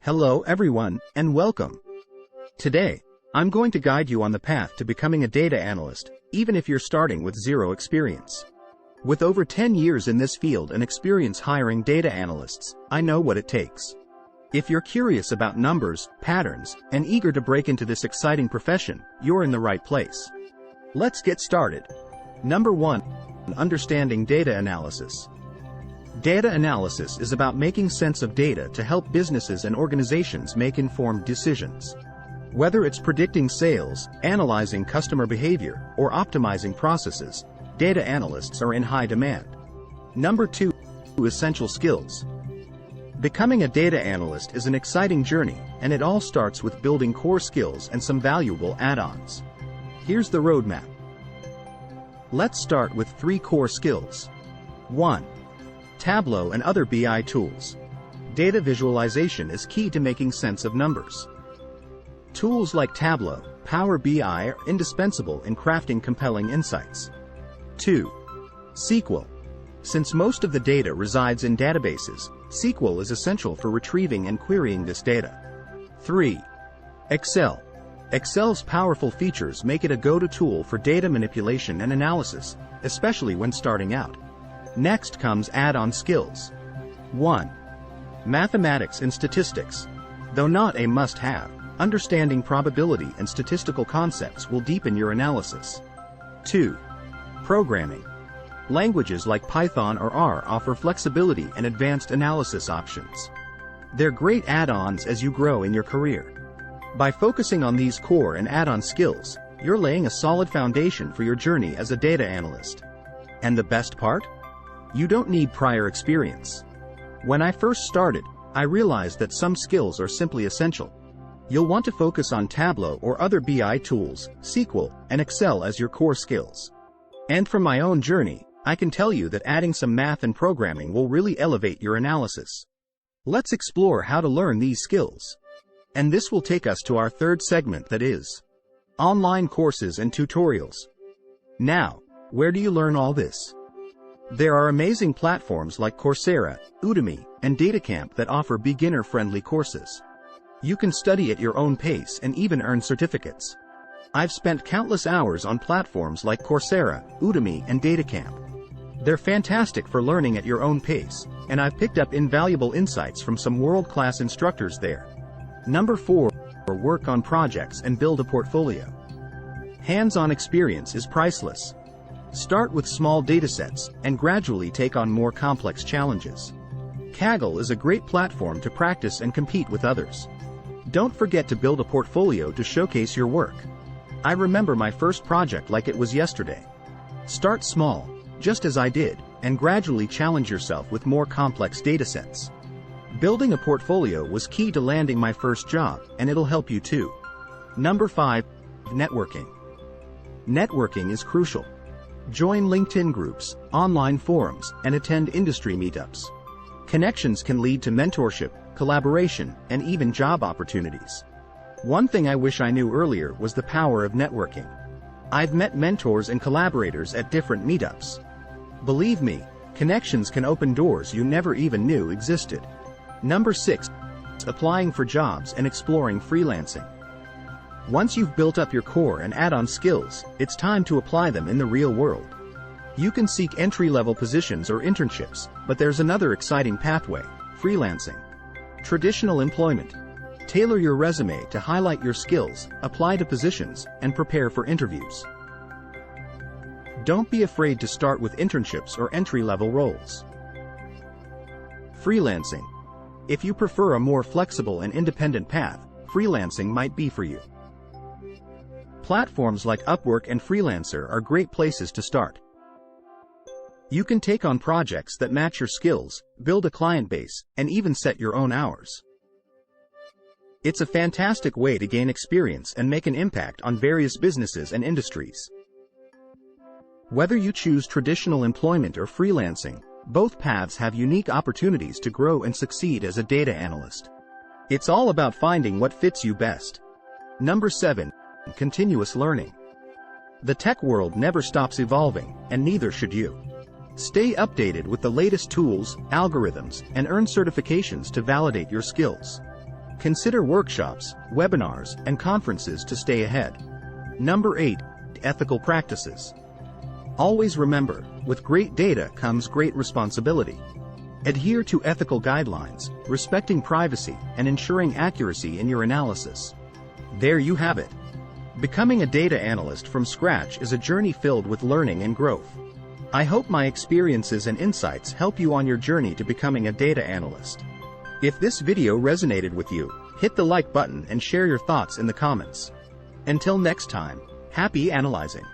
Hello everyone, and welcome. Today, I'm going to guide you on the path to becoming a data analyst, even if you're starting with zero experience. With over 10 years in this field and experience hiring data analysts, I know what it takes. If you're curious about numbers, patterns, and eager to break into this exciting profession, you're in the right place. Let's get started. Number 1. Understanding data analysis. Data analysis is about making sense of data to help businesses and organizations make informed decisions. Whether it's predicting sales, analyzing customer behavior, or optimizing processes, data analysts are in high demand. Number 2. Essential skills. Becoming a data analyst is an exciting journey, and it all starts with building core skills and some valuable add-ons. Here's the roadmap. Let's start with 3 core skills. 1. Tableau and other BI tools. Data visualization is key to making sense of numbers. Tools like Tableau, Power BI are indispensable in crafting compelling insights. 2. SQL. Since most of the data resides in databases, SQL is essential for retrieving and querying this data. 3. Excel. Excel's powerful features make it a go-to tool for data manipulation and analysis, especially when starting out. Next comes add-on skills. 1. Mathematics and statistics. Though not a must-have, understanding probability and statistical concepts will deepen your analysis. 2. Programming. Languages like Python or R offer flexibility and advanced analysis options. They're great add-ons as you grow in your career. By focusing on these core and add-on skills, you're laying a solid foundation for your journey as a data analyst. And the best part? You don't need prior experience. When I first started, I realized that some skills are simply essential. You'll want to focus on Tableau or other BI tools, SQL, and Excel as your core skills. And from my own journey, I can tell you that adding some math and programming will really elevate your analysis. Let's explore how to learn these skills. And this will take us to our third segment, that is online courses and tutorials. Now, where do you learn all this? There are amazing platforms like Coursera, Udemy, and DataCamp that offer beginner-friendly courses. You can study at your own pace and even earn certificates. I've spent countless hours on platforms like Coursera, Udemy, and DataCamp. They're fantastic for learning at your own pace, and I've picked up invaluable insights from some world-class instructors there. Number 4. Work on projects and build a portfolio. Hands-on experience is priceless. Start with small datasets and gradually take on more complex challenges. Kaggle is a great platform to practice and compete with others. Don't forget to build a portfolio to showcase your work. I remember my first project like it was yesterday. Start small, just as I did, and gradually challenge yourself with more complex datasets. Building a portfolio was key to landing my first job, and it'll help you too. Number 5. Networking. Networking is crucial. Join LinkedIn groups, online forums, and attend industry meetups. Connections can lead to mentorship, collaboration, and even job opportunities. One thing I wish I knew earlier was the power of networking. I've met mentors and collaborators at different meetups. Believe me, connections can open doors you never even knew existed. Number 6. Applying for jobs and exploring freelancing. Once you've built up your core and add-on skills, it's time to apply them in the real world. You can seek entry-level positions or internships, but there's another exciting pathway: freelancing. Traditional employment. Tailor your resume to highlight your skills, apply to positions, and prepare for interviews. Don't be afraid to start with internships or entry-level roles. Freelancing. If you prefer a more flexible and independent path, freelancing might be for you. Platforms like Upwork and Freelancer are great places to start. You can take on projects that match your skills, build a client base, and even set your own hours. It's a fantastic way to gain experience and make an impact on various businesses and industries. Whether you choose traditional employment or freelancing, both paths have unique opportunities to grow and succeed as a data analyst. It's all about finding what fits you best. Number 7. Continuous learning. The tech world never stops evolving, and neither should you. Stay updated with the latest tools, algorithms, and earn certifications to validate your skills. Consider workshops, webinars, and conferences to stay ahead. Number 8. Ethical practices. Always remember, with great data comes great responsibility. Adhere to ethical guidelines, respecting privacy, and ensuring accuracy in your analysis. There you have it. Becoming a data analyst from scratch is a journey filled with learning and growth. I hope my experiences and insights help you on your journey to becoming a data analyst. If this video resonated with you, hit the like button and share your thoughts in the comments. Until next time, happy analyzing.